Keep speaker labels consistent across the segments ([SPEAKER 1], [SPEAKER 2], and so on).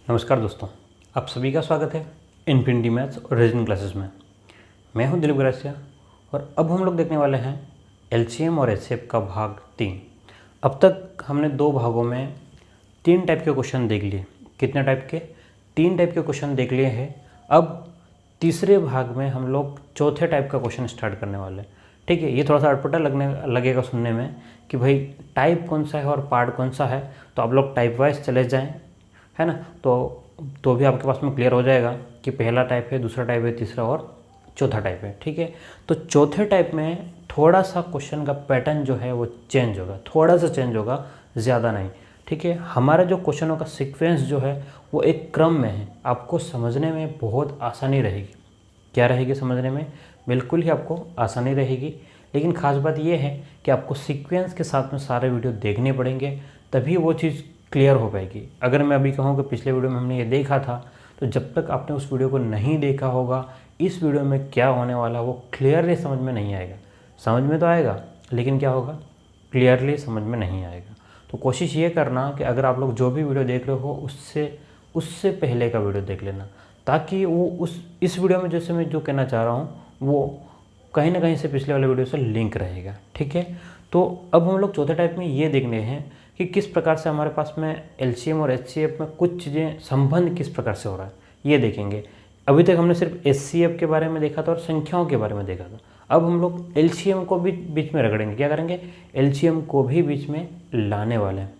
[SPEAKER 1] नमस्कार दोस्तों, आप सभी का स्वागत है इन्फिनिटी मैथ्स और रीजनिंग क्लासेस में। मैं हूं दिलीप ग्रासिया और अब हम लोग देखने वाले हैं एलसीएम और एचसीएफ का भाग 3। अब तक हमने 2 भागों में 3 टाइप के क्वेश्चन देख लिए। कितने टाइप के? 3 टाइप के क्वेश्चन देख लिए हैं। अब तीसरे भाग में हम लोग चौथे टाइप का क्वेश्चन स्टार्ट करने वाले हैं। ठीक है, ये थोड़ा सा अटपटा लगेगा सुनने में कि भाई टाइप कौन सा है और पार्ट कौन सा है, तो आप लोग टाइप वाइज चले जाएँ, है ना। तो भी आपके पास में क्लियर हो जाएगा कि पहला टाइप है, दूसरा टाइप है, तीसरा और चौथा टाइप है। ठीक है, तो चौथे टाइप में थोड़ा सा क्वेश्चन का पैटर्न जो है वो चेंज होगा, थोड़ा सा चेंज होगा, ज़्यादा नहीं। ठीक है, हमारा जो क्वेश्चनों का सीक्वेंस जो है वो एक क्रम में है। आपको समझने में बहुत आसानी रहेगी। क्या रहेगी समझने में? बिल्कुल ही आपको आसानी रहेगी। लेकिन ख़ास बात ये है कि आपको सीक्वेंस के साथ में सारे वीडियो देखने पड़ेंगे, तभी वो चीज़ क्लियर हो पाएगी। अगर मैं अभी कहूँ कि पिछले वीडियो में हमने ये देखा था, तो जब तक आपने उस वीडियो को नहीं देखा होगा, इस वीडियो में क्या होने वाला वो क्लियरली समझ में नहीं आएगा। समझ में तो आएगा, लेकिन क्या होगा, क्लियरली समझ में नहीं आएगा। तो कोशिश ये करना कि अगर आप लोग जो भी वीडियो देख रहे हो उससे पहले का वीडियो देख लेना, ताकि वो इस वीडियो में जैसे मैं जो कहना चाह रहा हूँ वो कहीं ना कहीं से पिछले वाले वीडियो से लिंक रहेगा। ठीक है, तो अब हम लोग चौथे टाइप में ये देखने हैं कि किस प्रकार से हमारे पास में एलसीएम और एचसीएफ में कुछ चीज़ें संबंध किस प्रकार से हो रहा है, ये देखेंगे। अभी तक हमने सिर्फ एचसीएफ के बारे में देखा था और संख्याओं के बारे में देखा था। अब हम लोग एलसीएम को भी बीच में रगड़ेंगे। क्या करेंगे? एलसीएम को भी बीच में लाने वाले हैं।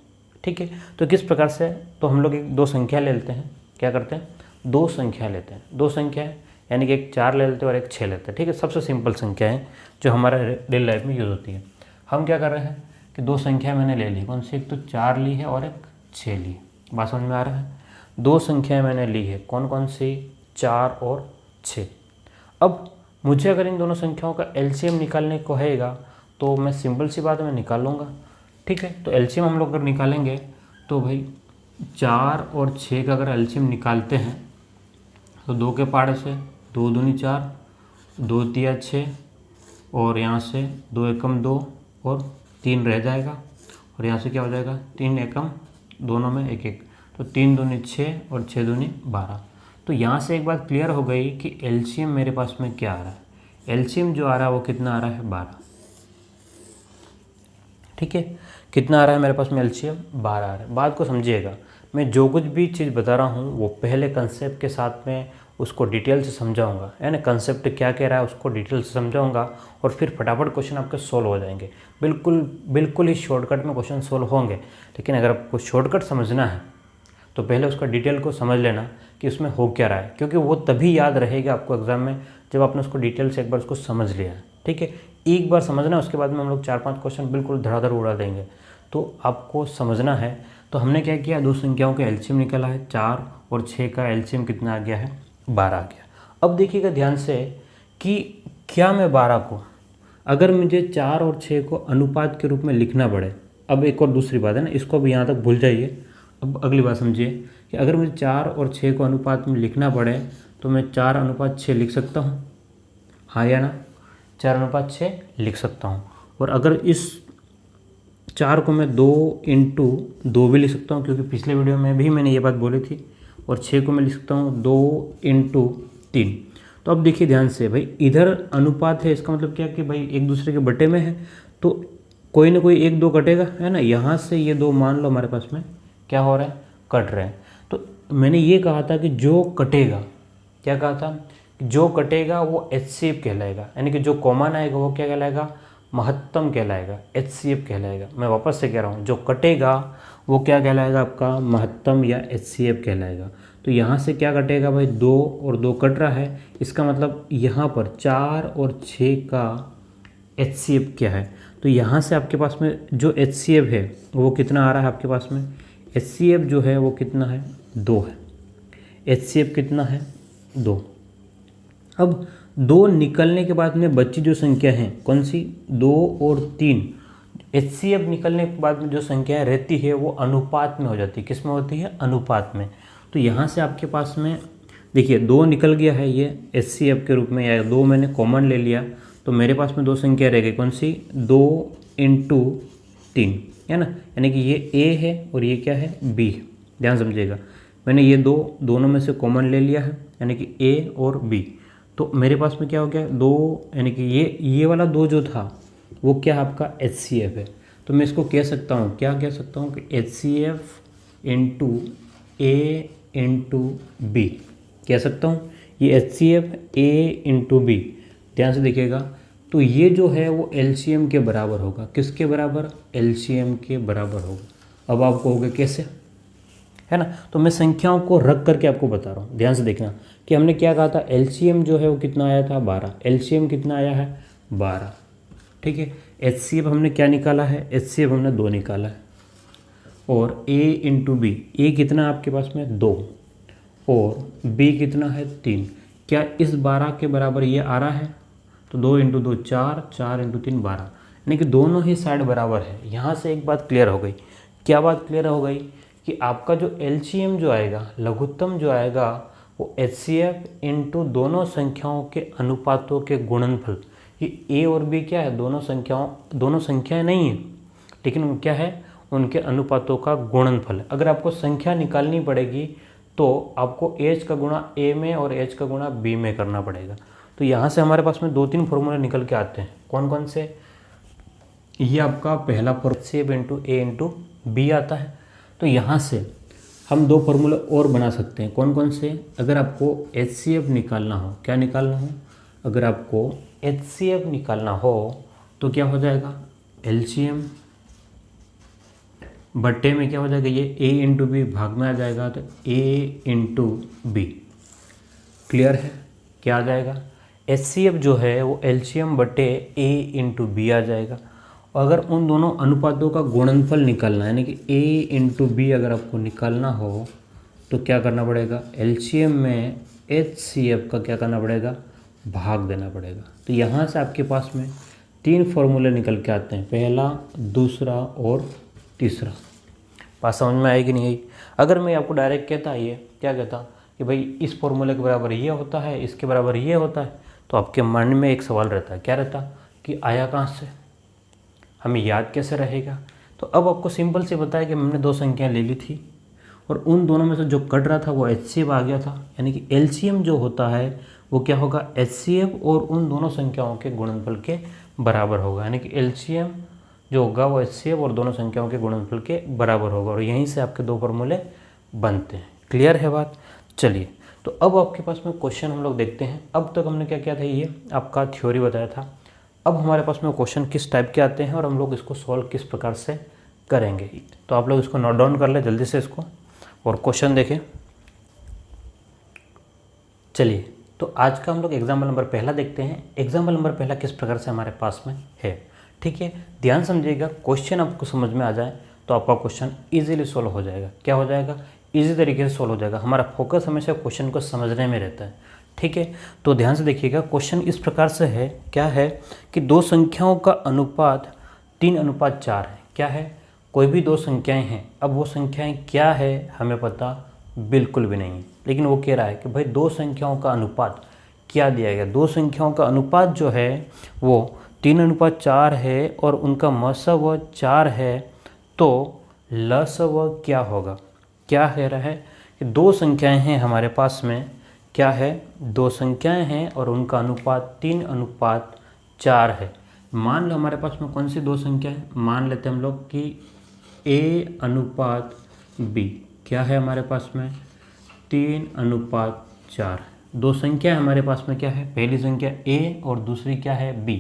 [SPEAKER 1] ठीक है, तो किस प्रकार से, तो हम लोग 2 संख्या ले लेते हैं। क्या करते हैं? 2 संख्या लेते हैं। 2 संख्या है यानी कि एक 4 ले लेते हैं और एक 6 लेते हैं। ठीक है, सबसे सिंपल संख्या है जो हमारा रियल लाइफ में यूज़ होती है। हम क्या कर रहे हैं कि 2 संख्या मैंने ले ली। कौन सी? एक तो 4 ली है और एक 6 ली। बात समझ में आ रहा है? 2 संख्या मैंने ली है। कौन कौन सी? 4 और 6। अब मुझे अगर इन दोनों संख्याओं का एलसीएम निकालने को हैगा तो मैं सिंपल सी बात मैं निकाल लूँगा। ठीक है, तो एलसीएम हम लोग अगर निकालेंगे तो भाई 4 और 6 का अगर एलसीएम निकालते हैं तो 2 के पाड़े से 2 दूनी 4, 2 तिया 6 और यहाँ से 2 एकम 2 और 3 रह जाएगा। और यहाँ से क्या हो जाएगा? 3 एकम, दोनों में 1 1, तो 3 दूनी 6 और 6 दूनी 12। तो यहाँ से एक बात क्लियर हो गई कि एलसीएम मेरे पास में क्या आ रहा है। एलसीएम जो आ रहा है वो कितना आ रहा है? 12। ठीक है, कितना आ रहा है मेरे पास में? एलसीएम 12 आ रहा है। बात को समझिएगा, मैं जो कुछ भी चीज़ बता रहा हूँ वो पहले कंसेप्ट के साथ में उसको डिटेल से समझाऊंगा, है ना। कंसेप्ट क्या कह रहा है उसको डिटेल से समझाऊंगा और फिर फटाफट क्वेश्चन आपके सोल्व हो जाएंगे। बिल्कुल ही शॉर्टकट में क्वेश्चन सोल्व होंगे। लेकिन अगर आपको शॉर्टकट समझना है तो पहले उसका डिटेल को समझ लेना कि उसमें हो क्या रहा है, क्योंकि वो तभी याद रहेगा आपको एग्जाम में जब आपने उसको डिटेल से एक बार उसको समझ लिया है। ठीक है, एक बार समझना, उसके बाद में हम लोग 4-5 क्वेश्चन बिल्कुल धड़ाधड़ उड़ा देंगे। तो आपको समझना है। तो हमने क्या किया, 2 संख्याओं का एलसीएम निकाला है। 4 और 6 का एलसीएम कितना आ गया है? 12 आ गया। अब देखिएगा ध्यान से कि क्या मैं 12 को, अगर मुझे 4 और 6 को अनुपात के रूप में लिखना पड़े, अब एक और दूसरी बात है ना, इसको भी यहाँ तक भूल जाइए। अब अगली बात समझिए कि अगर मुझे 4 और 6 को अनुपात में लिखना पड़े तो मैं 4:6 लिख सकता हूँ, हाँ या ना? 4:6 लिख सकता हूँ। और अगर इस 4 को मैं 2 भी लिख सकता हूँ, क्योंकि पिछले वीडियो में भी मैंने ये बात बोली थी। और 6 को मैं लिख सकता हूँ 2 × 3। तो अब देखिए ध्यान से, भाई इधर अनुपात है, इसका मतलब क्या कि भाई एक दूसरे के बटे में है, तो कोई ना कोई 1 2 कटेगा, है ना। यहाँ से ये 2 मान लो हमारे पास में क्या हो रहा है? कट रहे हैं। तो मैंने ये कहा था कि जो कटेगा, क्या कहा था? जो कटेगा वो एचसीएफ कहलाएगा, यानी कि जो कॉमन आएगा वो क्या कहलाएगा? महत्तम कहलाएगा, एचसीएफ कहलाएगा। मैं वापस से कह रहा हूँ, जो कटेगा वो क्या कहलाएगा? आपका महत्तम या एचसीएफ कहलाएगा। तो यहाँ से क्या कटेगा भाई? 2 और 2 कट रहा है, इसका मतलब यहाँ पर 4 और 6 का एचसीएफ क्या है? तो यहाँ से आपके पास में जो एचसीएफ है वो कितना आ रहा है आपके पास में? एचसीएफ जो है वो कितना है? 2 है। एचसीएफ कितना है? 2। अब 2 निकलने के बाद में बची जो संख्या है कौन सी? 2 और 3। एचसीएफ निकलने के बाद में जो संख्या रहती है वो अनुपात में हो जाती है। किस में होती है? अनुपात में। तो यहाँ से आपके पास में देखिए 2 निकल गया है ये एचसीएफ के रूप में, या 2 मैंने कॉमन ले लिया, तो मेरे पास में 2 संख्या रह गई। कौन सी? 2 × 3, है ना। यानी कि ये ए है और ये क्या है? बी है। ध्यान समझिएगा, मैंने ये दोनों में से कॉमन ले लिया है, यानी कि ए और बी। तो मेरे पास में क्या हो गया, दो, यानी कि ये वाला दो जो था वो क्या आपका HCF है। तो मैं इसको कह सकता हूँ, क्या कह सकता हूँ कि HCF इंटू ए इंटू बी कह सकता हूँ। ये HCF ए इंटू बी, ध्यान से देखिएगा, तो ये जो है वो LCM के बराबर होगा। किसके बराबर, LCM के बराबर होगा। अब आप कहोगे कैसे, है ना। तो मैं संख्याओं को रख करके आपको बता रहा हूँ, ध्यान से देखना कि हमने क्या कहा था, LCM जो है वो कितना आया था 12, LCM कितना आया है 12, ठीक है। HCF हमने क्या निकाला है, HCF हमने 2 निकाला है, और A इंटू बी, ए कितना आपके पास में 2 और B कितना है 3। क्या इस 12 के बराबर ये आ रहा है, तो 2 इंटू 2 4, 4 इंटू 3 12, यानी कि दोनों ही साइड बराबर है। यहाँ से एक बात क्लियर हो गई, क्या बात क्लियर हो गई कि आपका जो LCM जो आएगा, लघुत्तम जो आएगा, वो HCF इंटू दोनों संख्याओं के अनुपातों के गुणनफल। ये A और B क्या है, दोनों संख्याएं नहीं है, लेकिन वो क्या है, उनके अनुपातों का गुणनफल। अगर आपको संख्या निकालनी पड़ेगी तो आपको H का गुणा A में और H का गुणा B में करना पड़ेगा। तो यहाँ से हमारे पास में 2-3 फॉर्मूले निकल के आते हैं। कौन कौन से, ये आपका पहला formula HCF into A into B आता है। तो यहाँ से हम 2 फॉर्मूले और बना सकते हैं। कौन कौन से, अगर आपको HCF निकालना हो, क्या निकालना हो, अगर आपको HCF निकालना हो तो क्या हो जाएगा, LCM बट्टे में क्या हो जाएगा, ये A इंटू बी भाग में आ जाएगा, तो A इंटू बी। क्लियर है, क्या आ जाएगा, HCF जो है वो LCM बट्टे A इंटू बी आ जाएगा। और अगर उन दोनों अनुपातों का गुणनफल निकालना है, यानी कि A इंटू बी अगर आपको निकालना हो तो क्या करना पड़ेगा, LCM में HCF का क्या करना पड़ेगा, भाग देना पड़ेगा। तो यहाँ से आपके पास में 3 फॉर्मूले निकल के आते हैं, पहला, दूसरा और तीसरा। बात समझ में आएगी नहीं आई। अगर मैं आपको डायरेक्ट कहता, ये क्या कहता कि भाई इस फॉर्मूले के बराबर ये होता है, इसके बराबर ये होता है, तो आपके मन में एक सवाल रहता है, क्या रहता कि आया कहाँ से, हमें याद कैसे रहेगा। तो अब आपको सिंपल से बताया कि हमने 2 संख्याएं ले ली थी और उन दोनों में से जो कट रहा था वो HCF आ गया था, यानी कि LCM जो होता है वो क्या होगा, HCF और उन दोनों संख्याओं के गुणनफल के बराबर होगा, यानी कि LCM जो होगा वो HCF और दोनों संख्याओं के गुणनफल के बराबर होगा। और यहीं से आपके 2 फॉर्मूले बनते हैं। क्लियर है बात। चलिए, तो अब आपके पास में क्वेश्चन हम लोग देखते हैं। अब तक हमने क्या किया था, ये आपका थ्योरी बताया था। अब हमारे पास में क्वेश्चन किस टाइप के आते हैं और हम लोग इसको सॉल्व किस प्रकार से करेंगे। तो आप लोग इसको नोट डाउन कर ले जल्दी से इसको, और क्वेश्चन देखें। चलिए, तो आज का हम लोग एग्जाम्पल नंबर पहला देखते हैं। एग्जाम्पल नंबर पहला किस प्रकार से हमारे पास में है, ठीक है। ध्यान समझिएगा, क्वेश्चन आपको समझ में आ जाए तो आपका क्वेश्चन इजीली सॉल्व हो जाएगा। क्या हो जाएगा, इजी तरीके से सॉल्व हो जाएगा। हमारा फोकस हमेशा क्वेश्चन को समझने में रहता है, ठीक है। तो ध्यान से देखिएगा, क्वेश्चन इस प्रकार से है, क्या है कि 2 संख्याओं का अनुपात 3:4 है। क्या है, कोई भी 2 संख्याएं हैं। अब वो संख्याएं क्या है हमें पता बिल्कुल भी नहीं है, लेकिन वो कह रहा है कि भाई 2 संख्याओं का अनुपात क्या दिया गया। 2 संख्याओं का अनुपात जो है वो 3:4 है और उनका मसव 4 है, तो लसव क्या होगा। क्या कह रहा है कि 2 संख्याएं हैं हमारे पास में, क्या है, 2 संख्याएं हैं और उनका अनुपात 3:4 है। मान लो हमारे पास में कौन सी 2 संख्या है, मान लेते हैं हम लोग कि A/B क्या है हमारे पास में 3:4। 2 संख्या हमारे पास में क्या है, पहली संख्या A और दूसरी क्या है B,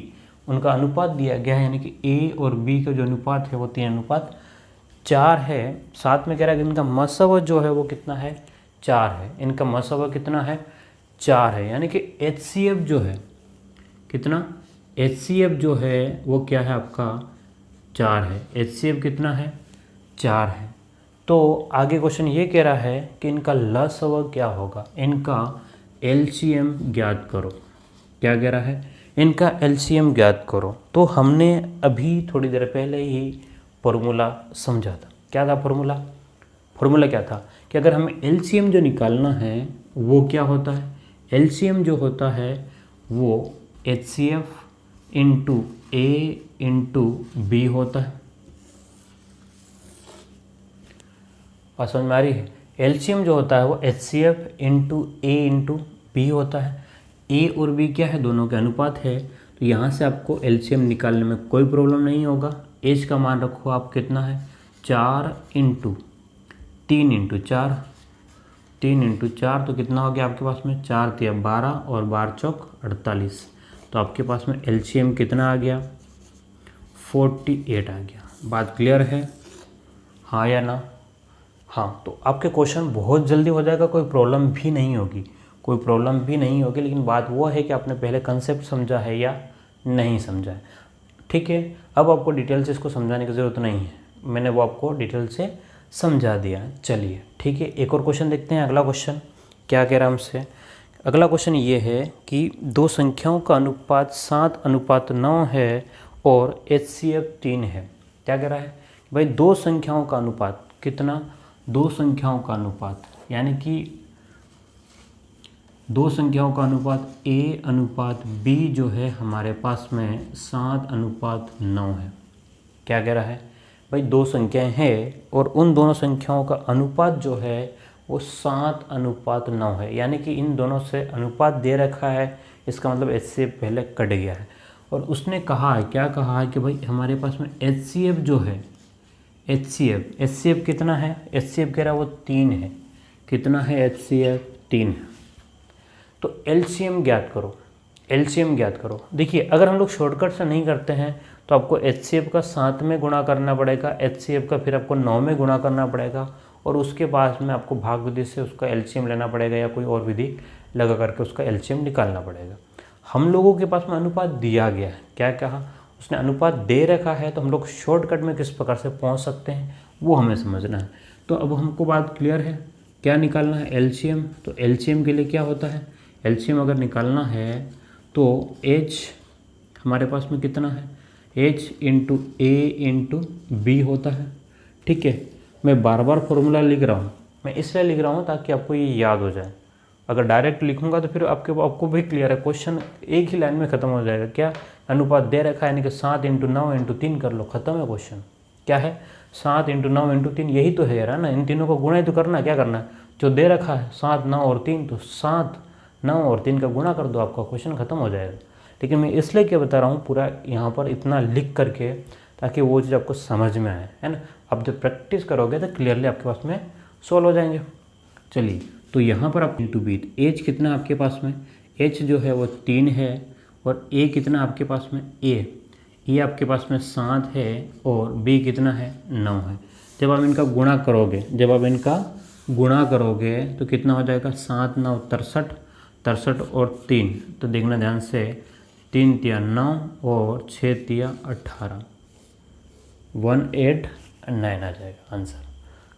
[SPEAKER 1] उनका अनुपात दिया गया है, यानी कि A और B का जो अनुपात है वो 3:4 है। साथ में कह रहा है कि इनका मसव जो है वो कितना है, 4 है। इनका मसव कितना है, 4 है, यानी कि HCF जो है कितना, HCF जो है वो क्या है आपका 4 है। HCF कितना है, 4 है। तो आगे क्वेश्चन ये कह रहा है कि इनका लसव क्या होगा, इनका LCM ज्ञात करो। क्या कह रहा है, इनका LCM ज्ञात करो। तो हमने अभी थोड़ी देर पहले ही फॉर्मूला समझा था। क्या था फॉर्मूला, फॉर्मूला क्या था कि अगर हमें LCM जो निकालना है वो क्या होता है, LCM जो होता है वो HCF into A into B होता है। बात समझ में आ रही है। एलसीएम जो होता है वो HCF इंटू ए इंटू बी होता है। ए और बी क्या है, दोनों के अनुपात है, तो यहाँ से आपको एलसीएम निकालने में कोई प्रॉब्लम नहीं होगा। एच का मान रखो आप कितना है, 4 इंटू 3 इंटू 4, 3 इंटू 4 तो कितना हो गया आपके पास में, 4 तिया 12 और 12 चौक 48, तो आपके पास में एलसीएम कितना आ गया, 48 आ गया। बात क्लियर है, हाँ या ना? हाँ, तो आपके क्वेश्चन बहुत जल्दी हो जाएगा, कोई प्रॉब्लम भी नहीं होगी, कोई प्रॉब्लम भी नहीं होगी। लेकिन बात वो है कि आपने पहले कंसेप्ट समझा है या नहीं समझा है। ठीक है, अब आपको डिटेल से इसको समझाने की ज़रूरत नहीं है, मैंने वो आपको डिटेल से समझा दिया। चलिए ठीक है, एक और क्वेश्चन देखते हैं। अगला क्वेश्चन क्या कह रहा है हमसे? अगला क्वेश्चन ये है कि दो संख्याओं का अनुपात 7:9 है और HCF 3 है। क्या कह रहा है भाई, दो संख्याओं का अनुपात कितना, दो संख्याओं का अनुपात यानी कि दो संख्याओं का अनुपात A अनुपात B जो है हमारे पास में 7:9 है। क्या कह रहा है भाई, दो संख्याएं हैं और उन दोनों संख्याओं का अनुपात जो है वो 7:9 है, यानी कि इन दोनों से अनुपात दे रखा है, इसका मतलब HCF पहले कट गया है। और उसने कहा है, क्या कहा है कि भाई हमारे पास में HCF जो है, HCF कितना है, HCF कह रहा है वो 3 है। कितना है HCF? 3 है। तो LCM ज्ञात करो, LCM ज्ञात करो। देखिए अगर हम लोग शॉर्टकट से नहीं करते हैं तो आपको HCF का 7 में गुणा करना पड़ेगा, HCF का फिर आपको 9 में गुणा करना पड़ेगा, और उसके बाद में आपको भाग विधि से उसका LCM लेना पड़ेगा या कोई और विधि लगा करके उसका LCM निकालना पड़ेगा। हम लोगों के पास में अनुपात दिया गया है, क्या कहा उसने, अनुपात दे रखा है, तो हम लोग शॉर्टकट में किस प्रकार से पहुंच सकते हैं वो हमें समझना है। तो अब हमको बात क्लियर है, क्या निकालना है, LCM। तो LCM के लिए क्या होता है, LCM अगर निकालना है तो H हमारे पास में कितना है, H into A into B होता है। ठीक है, मैं बार बार फॉर्मूला लिख रहा हूँ, मैं इसलिए लिख रहा हूँ ताकि आपको ये याद हो जाए। अगर डायरेक्ट लिखूंगा तो फिर आपको भी क्लियर है, क्वेश्चन एक ही लाइन में ख़त्म हो जाएगा। क्या, अनुपात दे रखा है यानी कि 7 इंटू 9 इंटू 3 कर लो, ख़त्म है क्वेश्चन। क्या है, 7 इंटू 9 इंटू 3, यही तो है यार, है ना, इन तीनों को गुणा ही तो करना है। क्या करना है, जो दे रखा है 7, 9 और 3, तो 7, 9 और 3 का गुणा कर दो, आपका क्वेश्चन ख़त्म हो जाएगा। लेकिन मैं इसलिए क्या बता रहा हूँ पूरा यहाँ पर इतना लिख करके, ताकि वो चीज़ आपको समझ में आए, है ना। अब जब प्रैक्टिस करोगे तो क्लियरली आपके पास में सॉल्व हो जाएंगे। चलिए, तो यहाँ पर आप इंटू बी, एच कितना आपके पास में, एच जो है वो 3 है, और ए कितना आपके पास में, ए आपके पास में 7 है, और बी कितना है, 9 है। जब आप इनका गुणा करोगे तो कितना हो जाएगा, 7 9 63 और 3, तो देखना ध्यान से, 3 तिया 9 और 6 तिया 18, 189 आ जाएगा आंसर।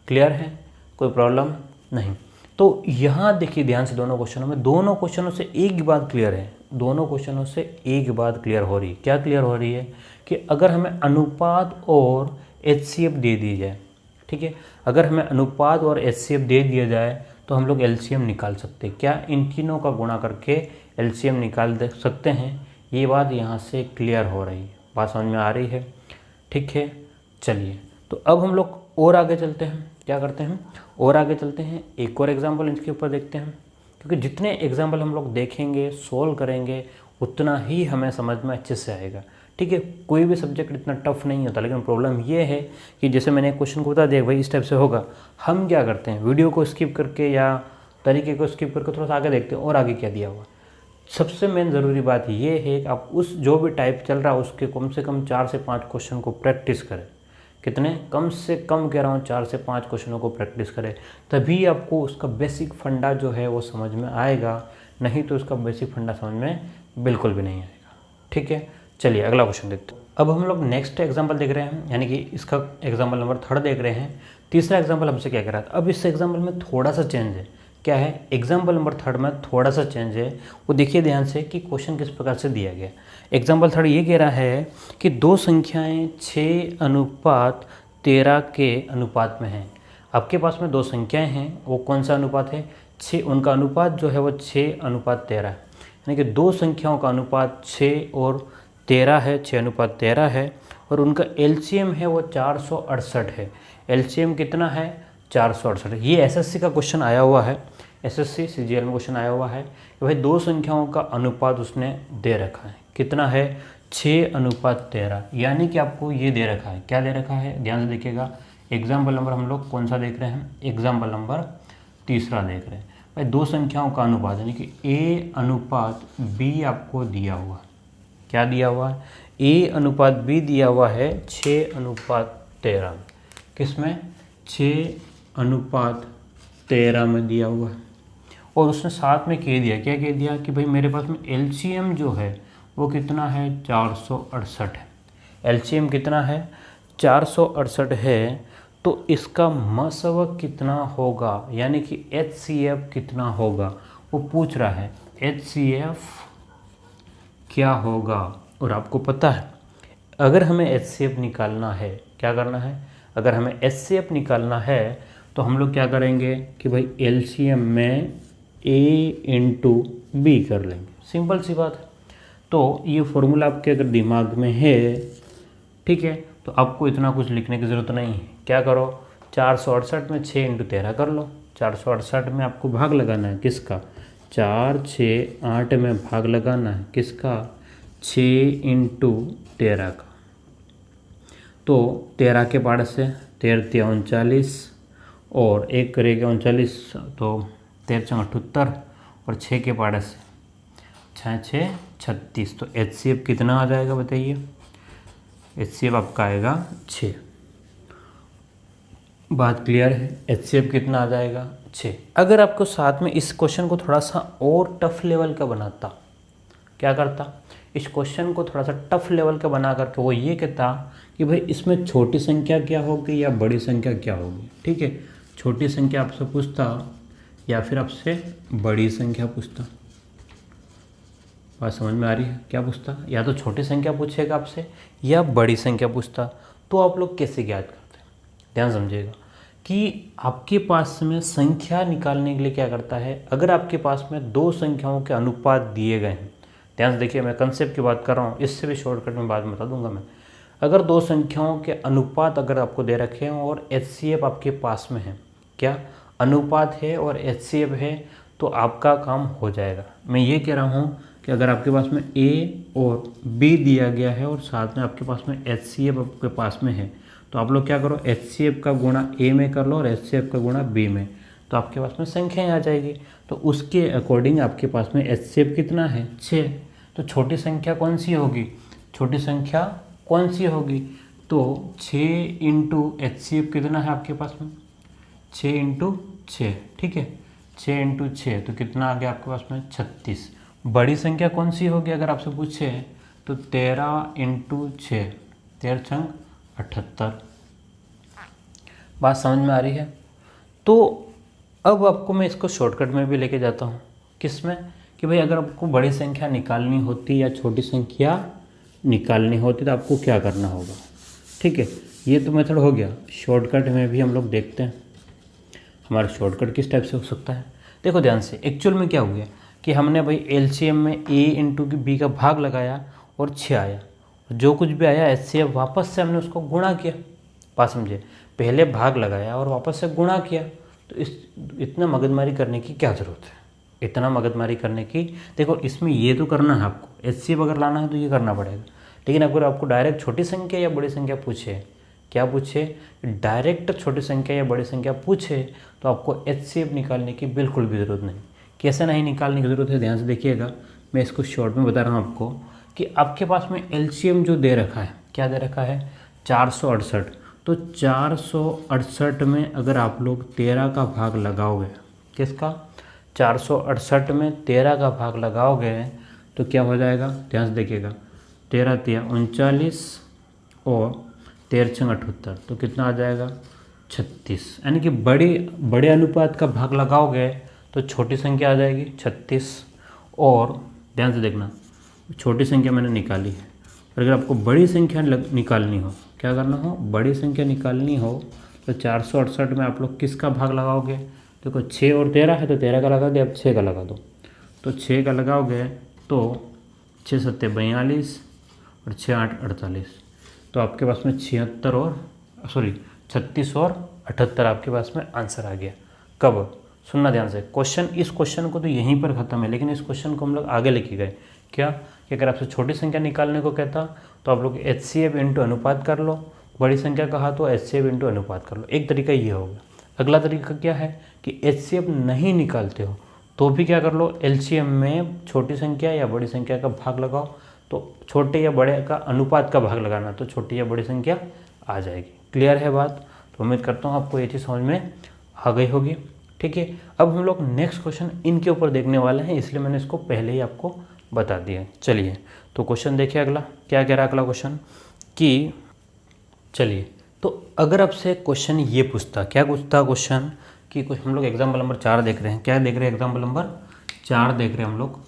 [SPEAKER 1] क्लियर है, कोई प्रॉब्लम नहीं। तो यहाँ देखिए ध्यान से, दोनों क्वेश्चनों से एक ही बात क्लियर है, दोनों क्वेश्चनों से एक बात क्लियर हो रही है। क्या क्लियर हो रही है कि अगर हमें अनुपात और HCF दे दी जाए, ठीक है, अगर हमें अनुपात और HCF दे दिया जाए तो हम लोग LCM निकाल सकते हैं। क्या, इन तीनों का गुणा करके LCM निकाल दे सकते हैं। ये बात यहाँ से क्लियर हो रही है, बात समझ में आ रही है, ठीक है। चलिए, तो अब हम लोग और आगे चलते हैं, क्या करते हैं, और आगे चलते हैं, एक और एग्जाम्पल इसके ऊपर देखते हैं, क्योंकि जितने एग्जाम्पल हम लोग देखेंगे, सोल्व करेंगे, उतना ही हमें समझ में अच्छे से आएगा। ठीक है, कोई भी सब्जेक्ट इतना टफ नहीं होता, लेकिन प्रॉब्लम ये है कि जैसे मैंने क्वेश्चन को बता दिया भाई इस टाइप से होगा, हम क्या करते हैं, वीडियो को स्किप करके या तरीके को स्किप करके थोड़ा सा आगे देखते हैं और आगे क्या दिया हुआ। सबसे मेन ज़रूरी बात ये है कि आप उस जो भी टाइप चल रहा है उसके कम से कम 4 से 5 क्वेश्चन को प्रैक्टिस करें। कितने, कम से कम कह रहा हूँ, 4 से 5 क्वेश्चनों को प्रैक्टिस करें, तभी आपको उसका बेसिक फंडा जो है वो समझ में आएगा, नहीं तो उसका बेसिक फंडा समझ में बिल्कुल भी नहीं आएगा। ठीक है, चलिए अगला क्वेश्चन देखते हैं। अब हम लोग नेक्स्ट एग्जाम्पल देख रहे हैं, यानी कि इसका एग्जाम्पल नंबर 3 देख रहे हैं। तीसरा एग्जाम्पल हमसे क्या कह रहा था, अब इस एग्जाम्पल में थोड़ा सा चेंज है। क्या है, एग्जाम्पल नंबर 3 में थोड़ा सा चेंज है, वो देखिए ध्यान से कि क्वेश्चन किस प्रकार से दिया गया। एग्जाम्पल 3 ये कह रहा है कि दो संख्याएं 6:13 के अनुपात में हैं। आपके पास में दो संख्याएं हैं, वो कौन सा अनुपात है, 6, उनका अनुपात जो है वो 6:13 है, यानी कि दो संख्याओं का अनुपात 6 और 13 है, 6:13 है, और उनका LCM है वो 468 है। LCM कितना है, 468। ये एसएससी का क्वेश्चन आया हुआ है, एसएससी सीजीएल में क्वेश्चन आया हुआ है कि भाई दो संख्याओं का अनुपात उसने दे रखा है, कितना है 6:13, यानी कि आपको ये दे रखा है, क्या दे रखा है, ध्यान से देखिएगा। एग्जाम्पल नंबर हम लोग कौन सा देख रहे हैं, एग्जाम्पल नंबर तीसरा देख रहे हैं। भाई दो संख्याओं का अनुपात यानी कि ए अनुपात बी आपको दिया हुआ है, क्या दिया हुआ है, ए अनुपात बी दिया हुआ है 6:13 में, किसमें 6:13 में दिया हुआ है। और उसने साथ में कह दिया, क्या कह दिया कि भाई मेरे पास में एलसीएम जो है वो कितना है 468 है, एलसीएम कितना है 468 है, तो इसका मसवक कितना होगा, यानी कि एचसीएफ कितना होगा वो पूछ रहा है, एचसीएफ क्या होगा। और आपको पता है अगर हमें एचसीएफ निकालना है, क्या करना है, अगर हमें एचसीएफ निकालना है तो हम लोग क्या करेंगे कि भाई एलसीएम में ए इंटू बी कर लेंगे, सिंपल सी बात है। तो ये फॉर्मूला आपके अगर दिमाग में है, ठीक है, तो आपको इतना कुछ लिखने की ज़रूरत नहीं है। क्या करो, 468 में 6×13 कर लो, 468 में आपको भाग लगाना है, किसका 4, 6, 8 में भाग लगाना है, किसका 6×13 का। तो 13 के पाड़ से 13 39 और 1 करेगा 39, तो 13 78 और 6 के पाड़ से 6 36। तो एचसीएफ कितना आ जाएगा बताइए, एचसीएफ आपका आएगा 6। बात क्लियर है, एचसीएफ कितना आ जाएगा 6। अगर आपको साथ में इस क्वेश्चन को थोड़ा सा और टफ लेवल का बनाता, क्या करता, इस क्वेश्चन को थोड़ा सा टफ लेवल का बना करके वो ये कहता कि भाई इसमें छोटी संख्या क्या होगी या बड़ी संख्या क्या होगी, ठीक है, छोटी संख्या आपसे पूछता या फिर आपसे बड़ी संख्या पूछता। बात समझ में आ रही है, क्या पूछता, या तो छोटी संख्या पूछेगा आपसे या बड़ी संख्या पूछता। तो आप लोग कैसे ज्ञात करते हैं, ध्यान समझिएगा कि आपके पास में संख्या निकालने के लिए क्या करता है, अगर आपके पास में दो संख्याओं के अनुपात दिए गए हैं, ध्यान से देखिए मैं कंसेप्ट की बात कर रहा हूँ, इससे भी शॉर्टकट में बाद में बता दूंगा मैं। अगर दो संख्याओं के अनुपात अगर आपको दे रखे हैं और एचसीएफ आपके पास में है, क्या अनुपात है और एचसीएफ है, तो आपका काम हो जाएगा। मैं ये कह रहा हूँ कि अगर आपके पास में ए और बी दिया गया है और साथ में आपके पास में एचसीएफ आपके पास में है, तो आप लोग क्या करो, एचसीएफ का गुणा ए में कर लो और एचसीएफ का गुणा बी में, तो आपके पास में संख्याएँ आ जाएगी। तो उसके अकॉर्डिंग आपके पास में एचसीएफ कितना है 6। तो छोटी संख्या कौन सी होगी, छोटी संख्या कौन सी होगी, तो 6 × एचसीएफ कितना है आपके पास में 6 × 6, ठीक है, 6 × 6 तो कितना आ गया आपके पास में 36। बड़ी संख्या कौन सी होगी अगर आपसे पूछे तो 13 × 6, 13 78। बात समझ में आ रही है। तो अब आपको मैं इसको शॉर्टकट में भी लेके जाता हूँ, किस में, कि भाई अगर आपको बड़ी संख्या निकालनी होती या छोटी संख्या निकालनी होती तो आपको क्या करना होगा, ठीक है। ये तो मेथड हो गया। शॉर्टकट में भी हम लोग देखते हैं हमारा शॉर्टकट किस टाइप से हो सकता है। देखो ध्यान से, एक्चुअल में क्या हो गया कि हमने भाई एलसीएम में ए इंटू बी का भाग लगाया और 6 आया, जो कुछ भी आया एचसीएफ वापस से हमने उसको गुणा किया। बात समझे, पहले भाग लगाया और वापस से गुणा किया। तो इतना मगजमारी करने की क्या ज़रूरत है, इतना मगजमारी करने की। देखो इसमें ये तो करना है आपको, एचसीएफ अगर लाना है तो ये करना पड़ेगा। लेकिन अगर आपको डायरेक्ट छोटी संख्या या बड़ी संख्या पूछे, क्या पूछे, डायरेक्ट छोटी संख्या या बड़ी संख्या पूछे, तो आपको एचसीएफ निकालने की बिल्कुल भी ज़रूरत नहीं। कैसे नहीं निकालने की ज़रूरत है, ध्यान से देखिएगा, मैं इसको शॉर्ट में बता रहा हूँ आपको कि आपके पास में एलसीएम जो दे रखा है, क्या दे रखा है 468। तो 468 में अगर आप लोग 13 का भाग लगाओगे, किसका 468 में 13 का भाग लगाओगे तो क्या हो जाएगा, ध्यान से देखिएगा, 13 × 39 और 13 × 78, तो कितना आ जाएगा 36। यानी कि बड़े अनुपात का भाग लगाओगे तो छोटी संख्या आ जाएगी 36। और ध्यान से देखना, छोटी संख्या मैंने निकाली है, और अगर आपको बड़ी संख्या निकालनी हो, क्या करना हो, बड़ी संख्या निकालनी हो, तो 468 में आप लोग किसका भाग लगाओगे, देखो 6 और 13 है तो 13 का लगा दे, अब 6 का लगा दो। तो 6 का लगाओगे तो 6 × 7 = 42 और 6 × 8 = 48। तो आपके पास में 36 और 78 आपके पास में आंसर आ गया। कब? सुनना ध्यान से, क्वेश्चन, इस क्वेश्चन को तो यहीं पर ख़त्म है, लेकिन इस क्वेश्चन को हम लोग आगे लेके गए। क्या कि अगर आपसे छोटी संख्या निकालने को कहता तो आप लोग HCF इंटू अनुपात कर लो, बड़ी संख्या कहा तो HCF इंटू अनुपात कर लो। एक तरीका ये होगा। अगला तरीका क्या है कि HCF नहीं निकालते हो तो भी क्या कर लो, LCM में छोटी संख्या या बड़ी संख्या का भाग लगाओ, तो छोटे या बड़े का अनुपात का भाग लगाना, तो छोटी या बड़ी संख्या आ जाएगी। क्लियर है बात? तो उम्मीद करता हूँ आपको ये चीज़ समझ में आ गई होगी। ठीक है, अब हम लोग नेक्स्ट क्वेश्चन इनके ऊपर देखने वाले हैं, इसलिए मैंने इसको पहले ही आपको बता दिया। चलिए तो क्वेश्चन देखिए अगला क्या कह रहा है। अगला क्वेश्चन कि चलिए, तो अगर आपसे क्वेश्चन ये पूछता, क्या पूछता क्वेश्चन कि कुछ हम लोग एग्जाम्पल नंबर 4 देख रहे हैं। क्या देख रहे हैं? एग्जाम्पल नंबर 4 देख रहे हैं हम लोग।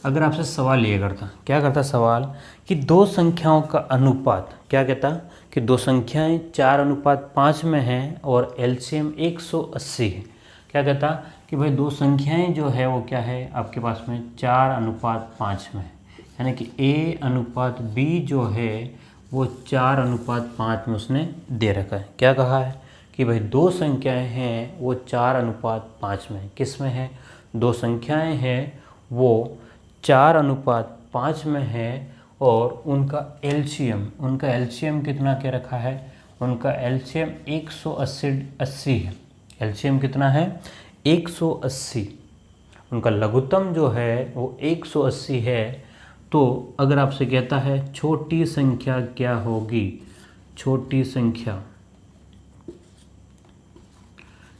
[SPEAKER 1] अगर आपसे सवाल ये करता, क्या करता सवाल कि दो संख्याओं का अनुपात, क्या कहता कि दो संख्याएं 4:5 में हैं और LCM 180 है। क्या कहता कि भाई दो संख्याएं जो है वो क्या है आपके पास में 4:5 में है, यानी कि A/B जो है वो 4:5 में उसने दे रखा है। क्या कहा है कि भाई दो संख्याएं हैं वो 4:5 में, किस में है? दो संख्याएं हैं वो 4:5 में है और उनका LCM कितना क्या रखा है? उनका LCM 180 है। LCM कितना है? 180। उनका लघुत्तम जो है वो 180 है। तो अगर आपसे कहता है छोटी संख्या क्या होगी, छोटी संख्या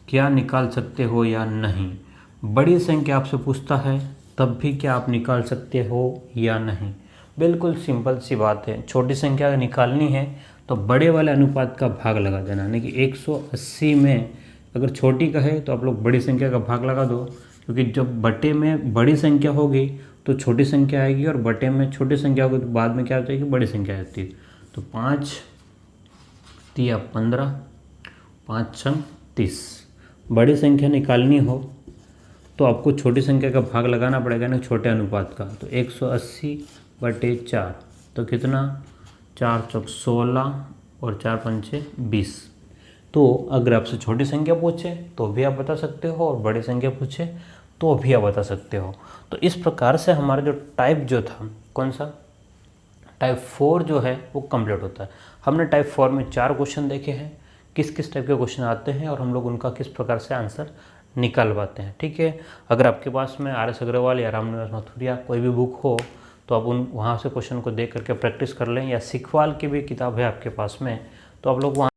[SPEAKER 1] क्या निकाल सकते हो या नहीं? बड़ी संख्या आपसे पूछता है तब भी क्या आप निकाल सकते हो या नहीं? बिल्कुल सिंपल सी बात है, छोटी संख्या निकालनी है तो बड़े वाले अनुपात का भाग लगा देना, यानी कि 180 में अगर छोटी का है तो आप लोग बड़ी संख्या का भाग लगा दो, क्योंकि जब बटे में बड़ी संख्या होगी तो छोटी संख्या आएगी और बटे में छोटी संख्या होगी तो बाद में क्या हो जाएगी? बड़ी संख्या आती है। तो 5 तिया 15, 5 छंग 30। बड़ी संख्या निकालनी हो तो आपको छोटी संख्या का भाग लगाना पड़ेगा ना, छोटे अनुपात का। तो 180/4 तो कितना? 4 चौक 16 और 4 पंचे 20। तो अगर आपसे छोटी संख्या पूछे तो भी आप बता सकते हो और बड़ी संख्या पूछे तो भी आप बता सकते हो। तो इस प्रकार से हमारा जो टाइप जो था, कौन सा? टाइप 4 जो है वो कंप्लीट होता है। हमने टाइप 4 में 4 क्वेश्चन देखे हैं, किस किस टाइप के क्वेश्चन आते हैं और हम लोग उनका किस प्रकार से आंसर निकालवाते हैं। ठीक है, अगर आपके पास में RS अग्रवाल या रामनिवास मथुरिया कोई भी बुक हो तो आप वहाँ से क्वेश्चन को देख करके प्रैक्टिस कर लें, या सिखवाल की भी किताब है आपके पास में तो आप लोग वहाँ